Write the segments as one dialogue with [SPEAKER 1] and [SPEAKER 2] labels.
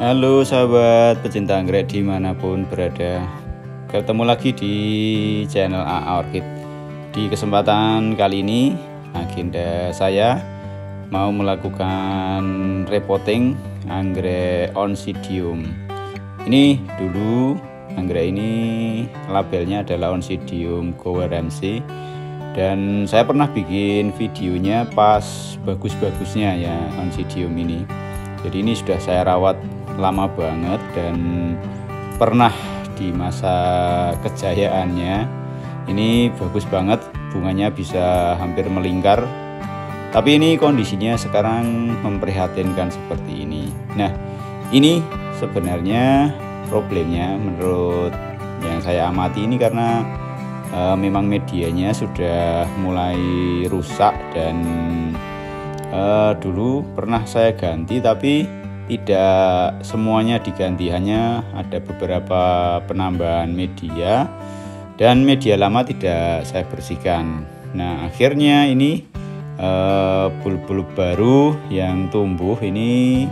[SPEAKER 1] Halo sahabat pecinta anggrek dimanapun berada, ketemu lagi di channel AA Orchid. Di kesempatan kali ini agenda saya mau melakukan repotting anggrek Oncidium. Ini dulu anggrek ini labelnya adalah Oncidium Cowarense, dan saya pernah bikin videonya pas bagus-bagusnya ya Oncidium ini. Jadi ini sudah saya rawat lama banget dan pernah di masa kejayaannya ini bagus banget, bunganya bisa hampir melingkar. Tapi ini kondisinya sekarang memprihatinkan seperti ini. Nah, ini sebenarnya problemnya menurut yang saya amati ini karena memang medianya sudah mulai rusak dan dulu pernah saya ganti, tapi tidak semuanya diganti, hanya ada beberapa penambahan media dan media lama tidak saya bersihkan. Nah, akhirnya ini bulb-bulb baru yang tumbuh ini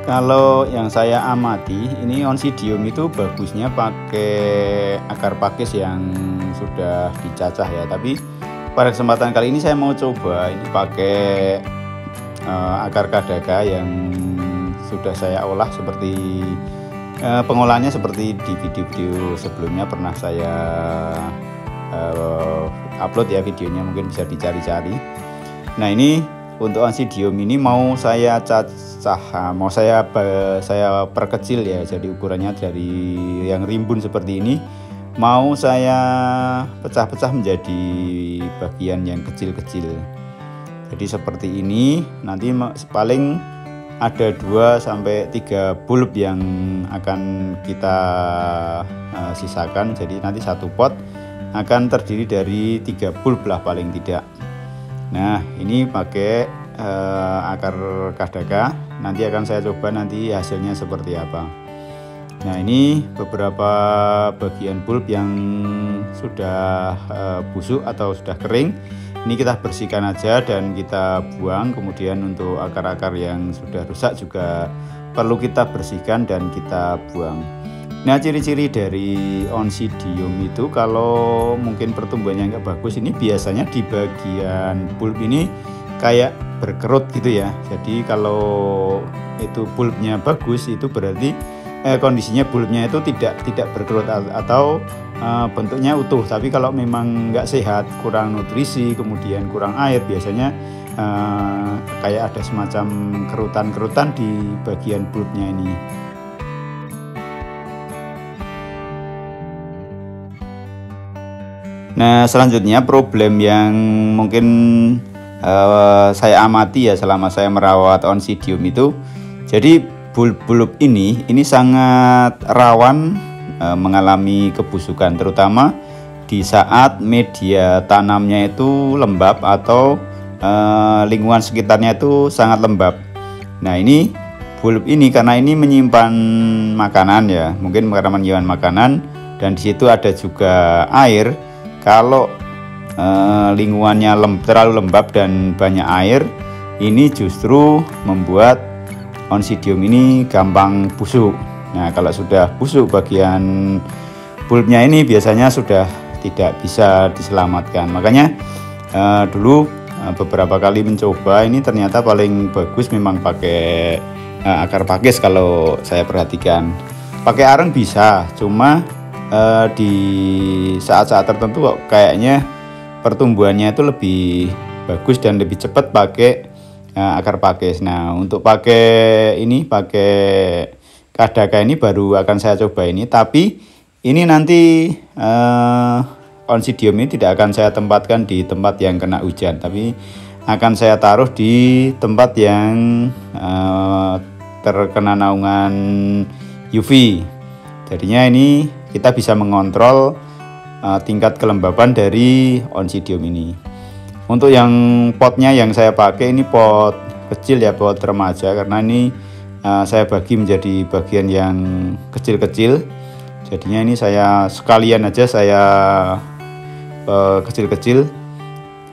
[SPEAKER 1] kalau yang saya amati ini Oncidium itu bagusnya pakai akar pakis yang sudah dicacah ya. Tapi pada kesempatan kali ini saya mau coba ini pakai akar kadaka yang sudah saya olah, seperti pengolahannya seperti di video-video sebelumnya pernah saya upload ya videonya, mungkin bisa dicari-cari. Nah, ini untuk Oncidium ini mau saya cacah, mau saya perkecil ya, jadi ukurannya dari yang rimbun seperti ini mau saya pecah-pecah menjadi bagian yang kecil-kecil. Jadi seperti ini, nanti paling ada 2-3 bulb yang akan kita sisakan. Jadi nanti satu pot akan terdiri dari 3 bulb lah paling tidak. Nah, ini pakai akar kadaka, nanti akan saya coba nanti hasilnya seperti apa. Nah, ini beberapa bagian bulb yang sudah busuk atau sudah kering, ini kita bersihkan aja dan kita buang. Kemudian untuk akar-akar yang sudah rusak juga perlu kita bersihkan dan kita buang. Nah, ciri-ciri dari Oncidium itu kalau mungkin pertumbuhannya nggak bagus, ini biasanya di bagian bulb ini kayak berkerut gitu ya. Jadi kalau itu bulbnya bagus, itu berarti kondisinya bulbnya itu tidak berkerut atau bentuknya utuh. Tapi kalau memang nggak sehat, kurang nutrisi, kemudian kurang air, biasanya kayak ada semacam kerutan-kerutan di bagian bulbnya ini. Nah, selanjutnya problem yang mungkin saya amati ya selama saya merawat Oncidium itu, jadi bulb-bulb ini sangat rawan mengalami kebusukan, terutama di saat media tanamnya itu lembab atau lingkungan sekitarnya itu sangat lembab. Nah, ini bulb ini karena ini menyimpan makanan ya, mungkin karena menyimpan makanan dan di situ ada juga air. Kalau lingkungannya terlalu lembab dan banyak air, ini justru membuat Oncidium ini gampang busuk. Nah, kalau sudah busuk bagian bulbnya ini biasanya sudah tidak bisa diselamatkan. Makanya dulu beberapa kali mencoba, ini ternyata paling bagus memang pakai akar pakis. Kalau saya perhatikan pakai areng bisa, cuma di saat-saat tertentu kok kayaknya pertumbuhannya itu lebih bagus dan lebih cepat pakai akar pakis. Nah, untuk pakai kadaka ini baru akan saya coba ini, tapi ini nanti Oncidium ini tidak akan saya tempatkan di tempat yang kena hujan, tapi akan saya taruh di tempat yang terkena naungan UV. Jadinya ini kita bisa mengontrol tingkat kelembaban dari Oncidium ini. Untuk yang potnya yang saya pakai ini pot kecil ya, pot remaja, karena ini saya bagi menjadi bagian yang kecil-kecil. Jadinya ini saya sekalian aja saya kecil-kecil.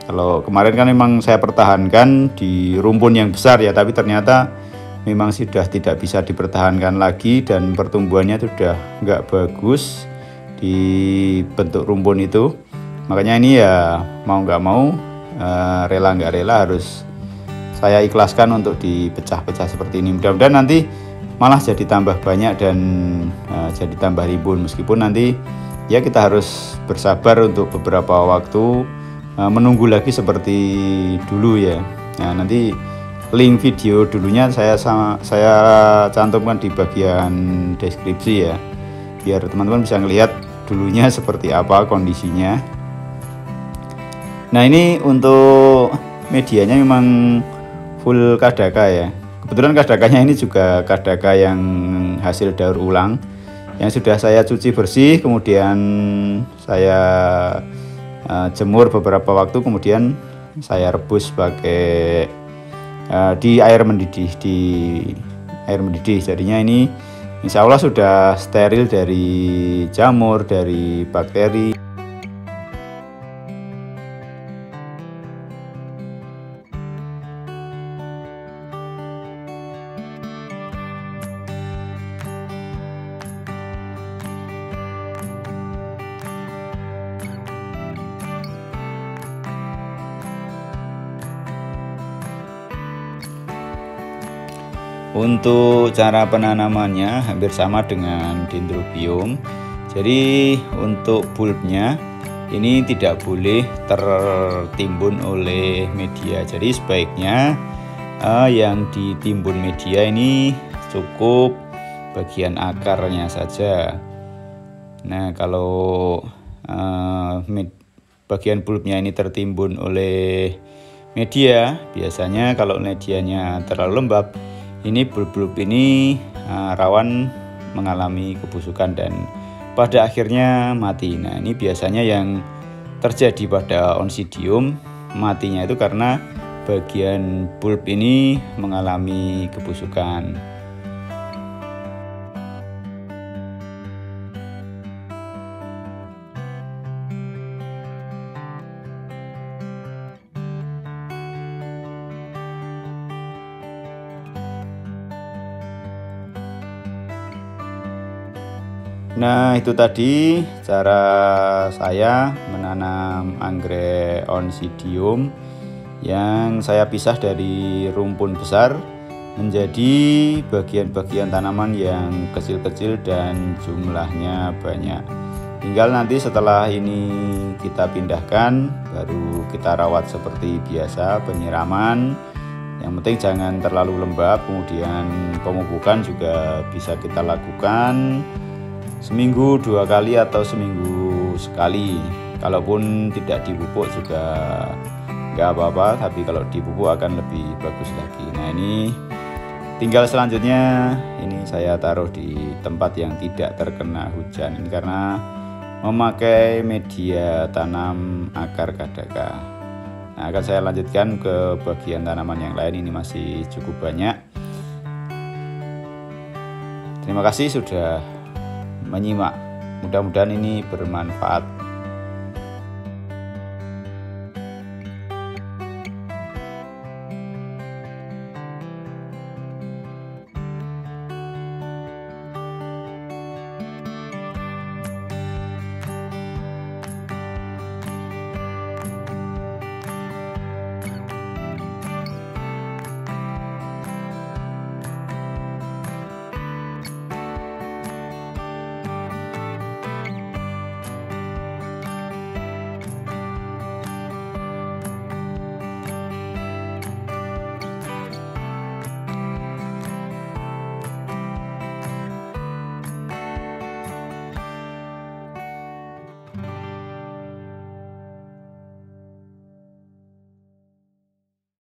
[SPEAKER 1] Kalau kemarin kan memang saya pertahankan di rumpun yang besar ya, tapi ternyata memang sudah tidak bisa dipertahankan lagi dan pertumbuhannya sudah nggak bagus di bentuk rumpun itu. Makanya ini ya mau nggak mau, rela nggak rela harus saya ikhlaskan untuk dipecah-pecah seperti ini. Mudah-mudahan nanti malah jadi tambah banyak dan jadi tambah rimbun, meskipun nanti ya kita harus bersabar untuk beberapa waktu, menunggu lagi seperti dulu ya. Nah, nanti link video dulunya saya cantumkan di bagian deskripsi ya, biar teman-teman bisa ngelihat dulunya seperti apa kondisinya. Nah, ini untuk medianya memang full kadaka ya. Kebetulan kadakanya ini juga kadaka yang hasil daur ulang, yang sudah saya cuci bersih, kemudian saya jemur beberapa waktu, kemudian saya rebus pakai di air mendidih, jadinya ini insya Allah sudah steril dari jamur, dari bakteri. Untuk cara penanamannya hampir sama dengan dendrobium. Jadi untuk bulbnya ini tidak boleh tertimbun oleh media. Jadi sebaiknya yang ditimbun media ini cukup bagian akarnya saja. Nah, kalau bagian bulbnya ini tertimbun oleh media, biasanya kalau medianya terlalu lembab, ini bulb-bulb ini rawan mengalami kebusukan dan pada akhirnya mati. Nah, ini biasanya yang terjadi pada Oncidium, matinya itu karena bagian bulb ini mengalami kebusukan. Nah, itu tadi cara saya menanam anggrek Oncidium yang saya pisah dari rumpun besar menjadi bagian-bagian tanaman yang kecil-kecil dan jumlahnya banyak. Tinggal nanti setelah ini kita pindahkan, baru kita rawat seperti biasa, penyiraman. Yang penting jangan terlalu lembab, kemudian pemupukan juga bisa kita lakukan seminggu 2 kali atau seminggu sekali. Kalaupun tidak dipupuk juga nggak apa-apa, tapi kalau dipupuk akan lebih bagus lagi. Nah, ini tinggal selanjutnya ini saya taruh di tempat yang tidak terkena hujan. Ini karena memakai media tanam akar kadaka. Nah, akan saya lanjutkan ke bagian tanaman yang lain, ini masih cukup banyak. Terima kasih sudah menyimak. Mudah-mudahan ini bermanfaat.